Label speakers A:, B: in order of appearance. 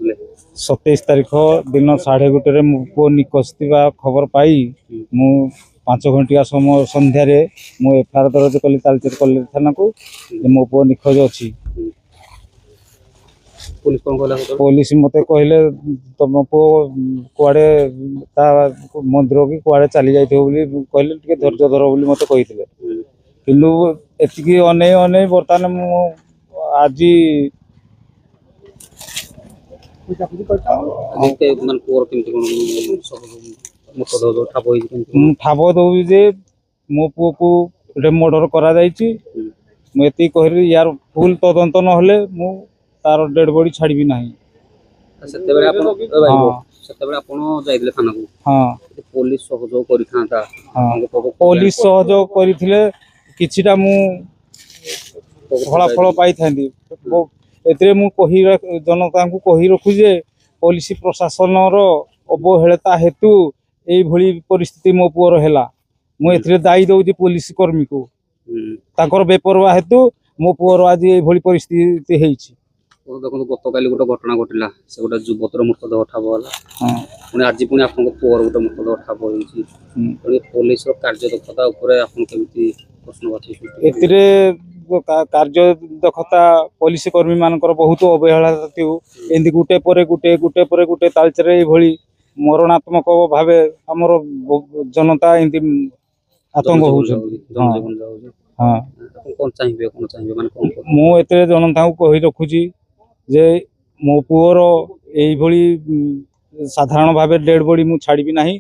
A: कहते
B: 27 तारिख दिन 1:30 मो पु निखोज थिबा खबर पाई मु 5 घंटिया समय संध्यारे मु एफआईआर दर्ज कली तालचेर कॉलेज थाना को मो पु निखोज अछि।
A: पुलिस कौन कहला
B: पुलिस मते कहले तुम पु कुआडे ता मंदिर की कुआडे चली जाइथिबो बोली कहले टिके धैर्य धर बोली मते कहिथिले किंतु एतिकी अने अने बर्तमान मु आज
A: मन पुअर केमती कोन ठाप होई केमती
B: ठाब दउबी जे मो पुओ को मर्डर करा जायछि मु एति कहली यार फुल तदंत न होले मु तार डेड बॉडी छाड़बी नाही।
A: सेते बेले आपण सेते बेले आपण जाइले थाना को
B: हां
A: पुलिस सहयोग करि थांता
B: हां पुलिस सहयोग करिथिले किछिटा मु फला फल पाई थांदी एतरे मु कहि जनता को कहि रखु जे पुलिस प्रशासन रो अवहेलता हेतु एई भली परिस्थिति मो पुअर हैला मु एथरे दाई दउजी पुलिस कर्मी को ताकर बेपरवा हेतु मो पुअर आज एई भली परिस्थिति हेछि।
A: देखो गतकाली गोटे घटना घटिला से गोटे युवतर मृतदेह ठाब होला पुणी आज पुणी आपन पुअर गोटे मृतदेह ठाब होइछि पुणी पुलिस रो कार्यदक्षता ऊपर आपन केमती प्रश्नवाची
B: एतरे कार्य दक्षता पुलिस कर्मी मानकर बहुत अवहेला एंदी गुटे परे गुटे तालचरे एई भली मरणात्मक भावे हमर जनता एंदी आतंक हो हां
A: कोन चाहिबे माने
B: मु एतरे जनता को कहि रखुची जे मो पुओर एई भली साधारण भावे डेड बॉडी मु छाड़बी नाही